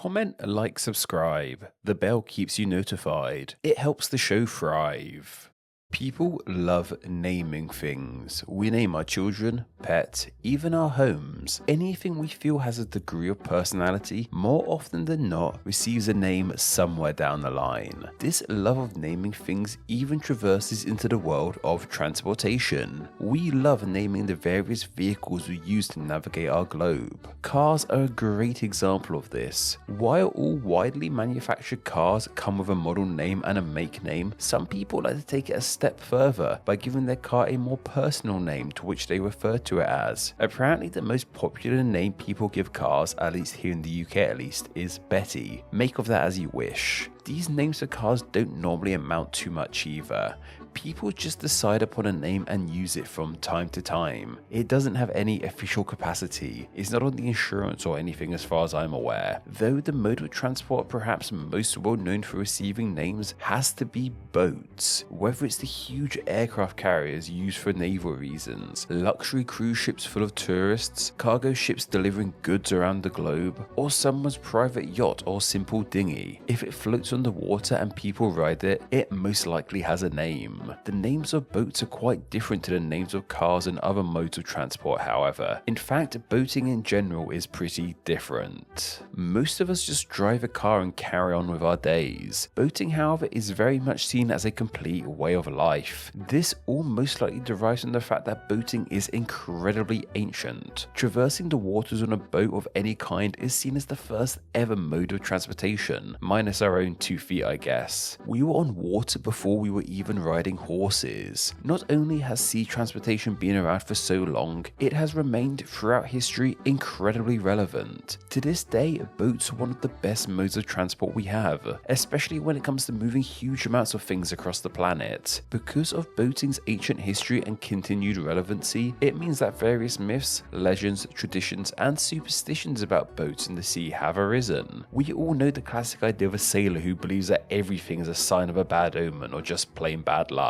Comment, like, subscribe. The bell keeps you notified. It helps the show thrive. People love naming things. We name our children, pets, even our homes. Anything we feel has a degree of personality, more often than not, receives a name somewhere down the line. This love of naming things even traverses into the world of transportation. We love naming the various vehicles we use to navigate our globe. Cars are a great example of this. While all widely manufactured cars come with a model name and a make name, some people like to take it a step further by giving their car a more personal name to which they refer to it as. Apparently the most popular name people give cars, at least here in the UK at least, is Betty. Make of that as you wish. These names for cars don't normally amount to much either. People just decide upon a name and use it from time to time. It doesn't have any official capacity. It's not on the insurance or anything as far as I'm aware. Though the mode of transport perhaps most well known for receiving names has to be boats. Whether it's the huge aircraft carriers used for naval reasons, luxury cruise ships full of tourists, cargo ships delivering goods around the globe, or someone's private yacht or simple dinghy. If it floats on the water and people ride it, it most likely has a name. The names of boats are quite different to the names of cars and other modes of transport, however. In fact, boating in general is pretty different. Most of us just drive a car and carry on with our days. Boating, however, is very much seen as a complete way of life. This all most likely derives from the fact that boating is incredibly ancient. Traversing the waters on a boat of any kind is seen as the first ever mode of transportation, minus our own 2 feet, I guess. We were on water before we were even riding horses. Not only has sea transportation been around for so long, it has remained throughout history incredibly relevant. To this day, boats are one of the best modes of transport we have, especially when it comes to moving huge amounts of things across the planet. Because of boating's ancient history and continued relevancy, it means that various myths, legends, traditions, and superstitions about boats in the sea have arisen. We all know the classic idea of a sailor who believes that everything is a sign of a bad omen or just plain bad luck.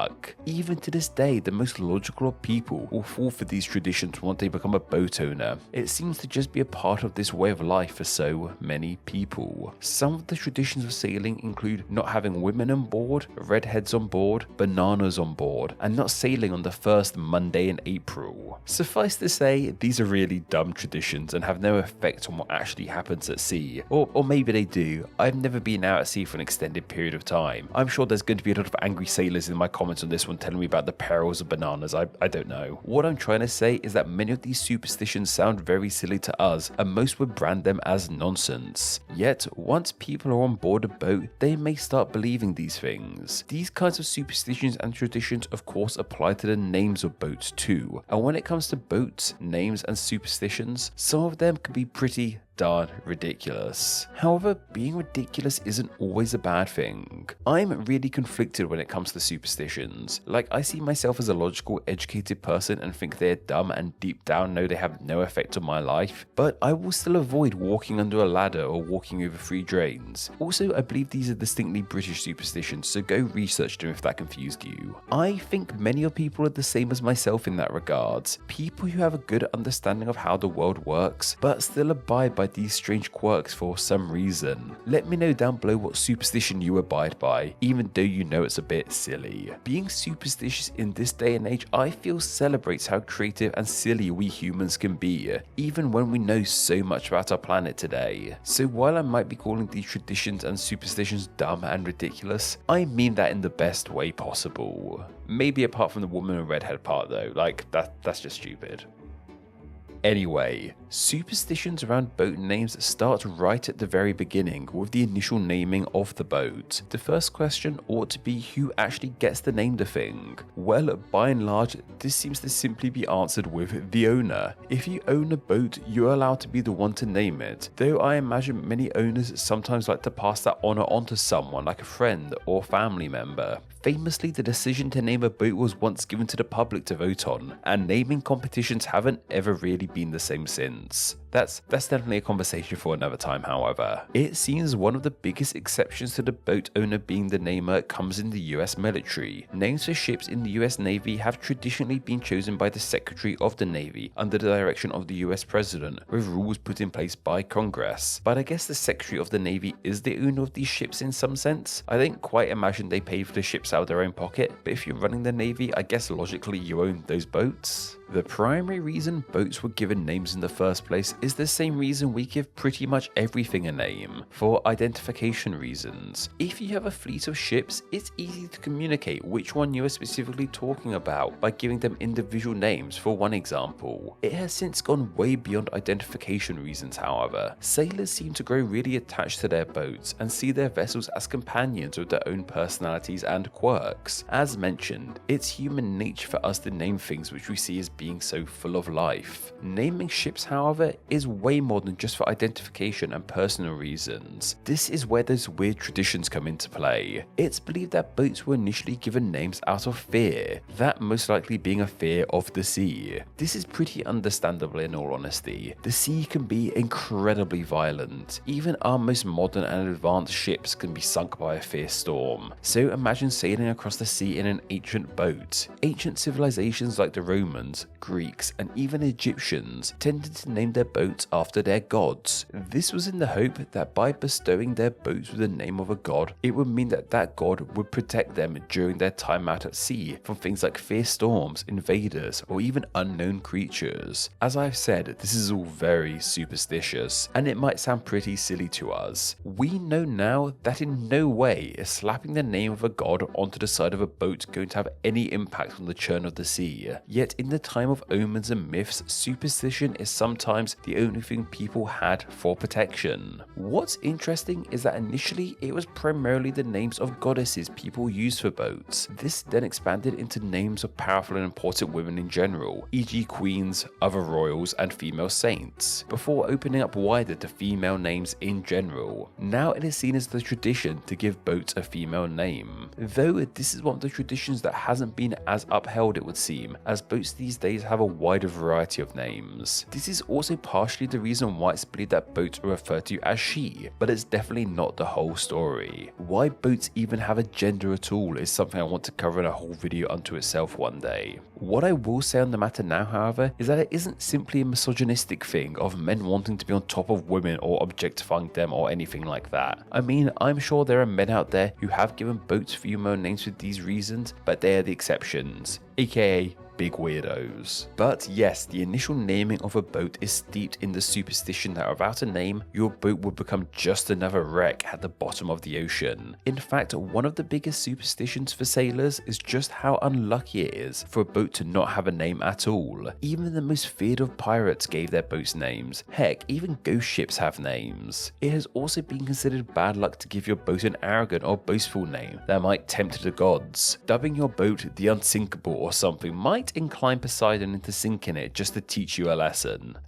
Even to this day, the most logical of people will fall for these traditions once they become a boat owner. It seems to just be a part of this way of life for so many people. Some of the traditions of sailing include not having women on board, redheads on board, bananas on board, and not sailing on the first Monday in April. Suffice to say, these are really dumb traditions and have no effect on what actually happens at sea. Or maybe they do. I've never been out at sea for an extended period of time. I'm sure there's going to be a lot of angry sailors in my comments on this one telling me about the perils of bananas. I don't know. What I'm trying to say is that many of these superstitions sound very silly to us, and most would brand them as nonsense. Yet, once people are on board a boat, they may start believing these things. These kinds of superstitions and traditions of course apply to the names of boats too, and when it comes to boats, names and superstitions, some of them can be pretty darn ridiculous. However, being ridiculous isn't always a bad thing. I'm really conflicted when it comes to superstitions. Like, I see myself as a logical, educated person and think they're dumb and deep down know they have no effect on my life, but I will still avoid walking under a ladder or walking over 3 drains. Also, I believe these are distinctly British superstitions, so go research them if that confused you. I think many of people are the same as myself in that regard. People who have a good understanding of how the world works, but still abide by these strange quirks for some reason. Let me know down below what superstition you abide by, even though you know it's a bit silly. Being superstitious in this day and age, I feel celebrates how creative and silly we humans can be, even when we know so much about our planet today. So while I might be calling these traditions and superstitions dumb and ridiculous, I mean that in the best way possible. Maybe apart from the woman and redhead part though, like that's just stupid. Anyway, superstitions around boat names start right at the very beginning with the initial naming of the boat. The first question ought to be who actually gets to name the thing. Well, by and large, this seems to simply be answered with the owner. If you own a boat, you're allowed to be the one to name it, though I imagine many owners sometimes like to pass that honor on to someone like a friend or family member. Famously, the decision to name a boat was once given to the public to vote on, and naming competitions haven't ever really been the same since. That's definitely a conversation for another time, however. It seems one of the biggest exceptions to the boat owner being the namer comes in the US military. Names for ships in the US Navy have traditionally been chosen by the Secretary of the Navy under the direction of the US President, with rules put in place by Congress. But I guess the Secretary of the Navy is the owner of these ships in some sense. I don't quite imagine they pay for the ships out of their own pocket, but if you're running the Navy, I guess logically you own those boats. The primary reason boats were given names in the first place is the same reason we give pretty much everything a name, for identification reasons. If you have a fleet of ships, it's easy to communicate which one you are specifically talking about by giving them individual names, for one example. It has since gone way beyond identification reasons, however. Sailors seem to grow really attached to their boats and see their vessels as companions with their own personalities and quirks. As mentioned, it's human nature for us to name things which we see as being so full of life. Naming ships, however, is way more than just for identification and personal reasons. This is where those weird traditions come into play. It's believed that boats were initially given names out of fear, that most likely being a fear of the sea. This is pretty understandable in all honesty. The sea can be incredibly violent. Even our most modern and advanced ships can be sunk by a fierce storm. So imagine sailing across the sea in an ancient boat. Ancient civilizations like the Romans, Greeks, and even Egyptians tended to name their boats after their gods. This was in the hope that by bestowing their boats with the name of a god, it would mean that that god would protect them during their time out at sea from things like fierce storms, invaders, or even unknown creatures. As I've said, this is all very superstitious, and it might sound pretty silly to us. We know now that in no way is slapping the name of a god onto the side of a boat going to have any impact on the churn of the sea. Yet in the time of omens and myths, superstition is sometimes the only thing people had for protection. What's interesting is that initially it was primarily the names of goddesses people used for boats. This then expanded into names of powerful and important women in general, e.g. queens, other royals, and female saints, before opening up wider to female names in general. Now it is seen as the tradition to give boats a female name, though this is one of the traditions that hasn't been as upheld, it would seem, as boats these days have a wider variety of names. This is also partially the reason why it's believed that boats are referred to as she, but it's definitely not the whole story. Why boats even have a gender at all is something I want to cover in a whole video unto itself one day. What I will say on the matter now, however, is that it isn't simply a misogynistic thing of men wanting to be on top of women or objectifying them or anything like that. I mean, I'm sure there are men out there who have given boats female names for these reasons, but they are the exceptions, aka big weirdos. But yes, the initial naming of a boat is steeped in the superstition that without a name, your boat would become just another wreck at the bottom of the ocean. In fact, one of the biggest superstitions for sailors is just how unlucky it is for a boat to not have a name at all. Even the most feared of pirates gave their boats names. Heck, even ghost ships have names. It has also been considered bad luck to give your boat an arrogant or boastful name that might tempt the gods. Dubbing your boat the Unsinkable or something might incline Poseidon into sinking it just to teach you a lesson.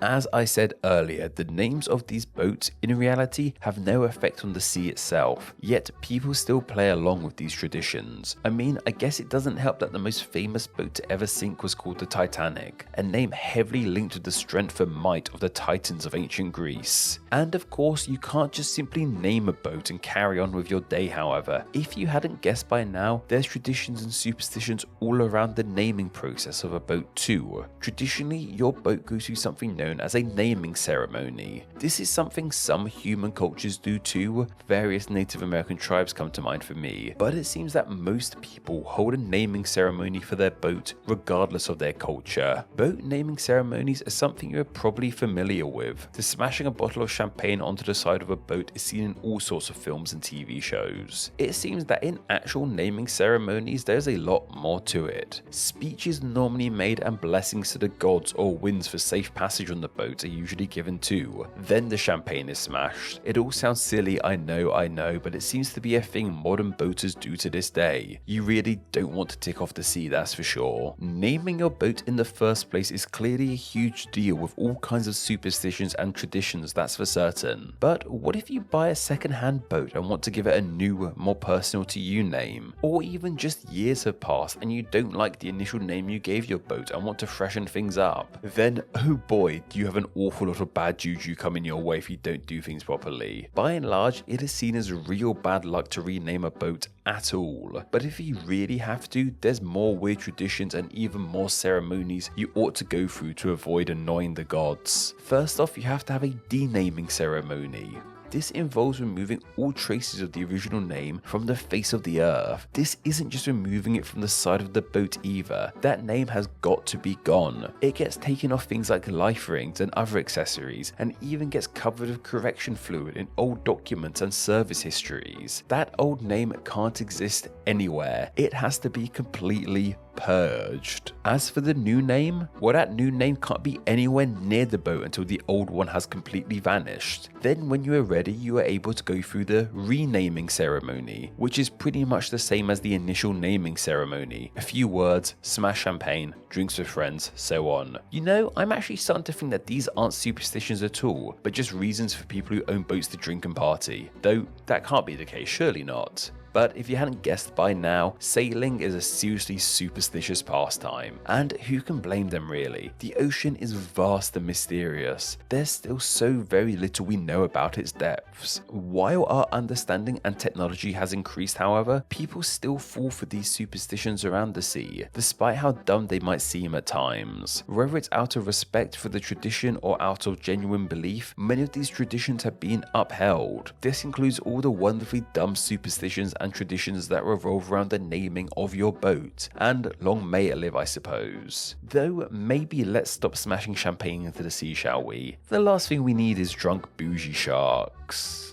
As I said earlier, the names of these boats in reality have no effect on the sea itself, yet people still play along with these traditions. I mean, I guess it doesn't help that the most famous boat to ever sink was called the Titanic, a name heavily linked to the strength and might of the titans of ancient Greece. And of course, you can't just simply name a boat and carry on with your day, however. If you hadn't guessed by now, there's traditions and superstitions all around the naming process of a boat too. Traditionally, your boat goes through something known as a naming ceremony. This is something some human cultures do too. Various Native American tribes come to mind for me, but it seems that most people hold a naming ceremony for their boat regardless of their culture. Boat naming ceremonies are something you're probably familiar with. The smashing a bottle of champagne onto the side of a boat is seen in all sorts of films and TV shows. It seems that in actual naming ceremonies there's a lot more to it. Speeches normally made and blessings to the gods or winds for safe passage on the boat are usually given too. Then the champagne is smashed. It all sounds silly, I know, but it seems to be a thing modern boaters do to this day. You really don't want to tick off the sea, that's for sure. Naming your boat in the first place is clearly a huge deal with all kinds of superstitions and traditions, that's for certain. But what if you buy a second-hand boat and want to give it a new, more personal to you name? Or even just years have passed and you don't like the initial name you gave your boat and want to freshen things up? Then, oh boy, you have an awful lot of bad juju coming your way if you don't do things properly. By and large, it is seen as real bad luck to rename a boat at all. But if you really have to, there's more weird traditions and even more ceremonies you ought to go through to avoid annoying the gods. First off, you have to have a denaming ceremony. This involves removing all traces of the original name from the face of the earth. This isn't just removing it from the side of the boat either. That name has got to be gone. It gets taken off things like life rings and other accessories, and even gets covered with correction fluid in old documents and service histories. That old name can't exist anywhere. It has to be completely purged. As for the new name, well, that new name can't be anywhere near the boat until the old one has completely vanished. Then when you are ready, you are able to go through the renaming ceremony, which is pretty much the same as the initial naming ceremony. A few words, smash champagne, drinks with friends, so on. You know, I'm actually starting to think that these aren't superstitions at all, but just reasons for people who own boats to drink and party. Though that can't be the case, surely not. But if you hadn't guessed by now, sailing is a seriously superstitious pastime, and who can blame them really? The ocean is vast and mysterious. There's still so very little we know about its depths. While our understanding and technology has increased, however, people still fall for these superstitions around the sea, despite how dumb they might seem at times. Whether it's out of respect for the tradition or out of genuine belief, many of these traditions have been upheld. This includes all the wonderfully dumb superstitions and traditions that revolve around the naming of your boat, and long may it live, I suppose. Though maybe let's stop smashing champagne into the sea, shall we? The last thing we need is drunk bougie sharks.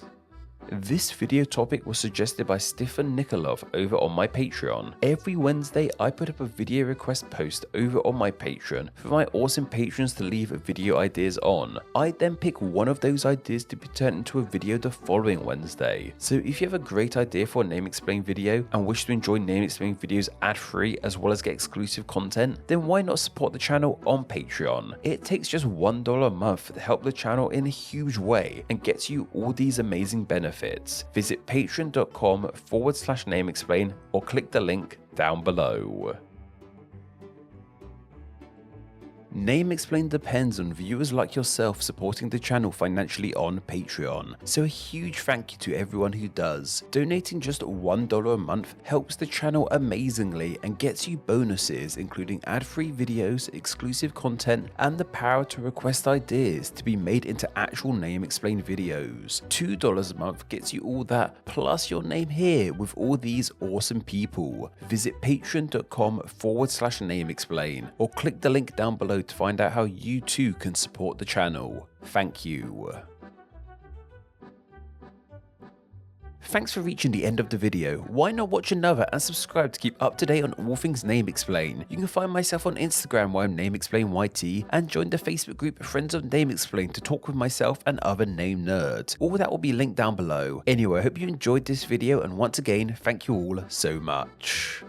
This video topic was suggested by Stefan Nikolov over on my Patreon. Every Wednesday, I put up a video request post over on my Patreon for my awesome patrons to leave video ideas on. I then pick one of those ideas to be turned into a video the following Wednesday. So if you have a great idea for a Name Explain video and wish to enjoy Name Explain videos ad-free as well as get exclusive content, then why not support the channel on Patreon? It takes just $1 a month to help the channel in a huge way and gets you all these amazing benefits. Visit patreon.com/nameexplain or click the link down below. Name Explain depends on viewers like yourself supporting the channel financially on Patreon, so a huge thank you to everyone who does. Donating just $1 a month helps the channel amazingly and gets you bonuses including ad-free videos, exclusive content, and the power to request ideas to be made into actual Name Explain videos. $2 a month gets you all that, plus your name here with all these awesome people. Visit patreon.com/nameexplain or click the link down below to find out how you too can support the channel. Thank you. Thanks for reaching the end of the video. Why not watch another and subscribe to keep up to date on all things Name Explain. You can find myself on Instagram where I'm NameExplainYT, and join the Facebook group Friends of Name Explain to talk with myself and other name nerds. All that will be linked down below. Anyway, I hope you enjoyed this video, and once again, thank you all so much.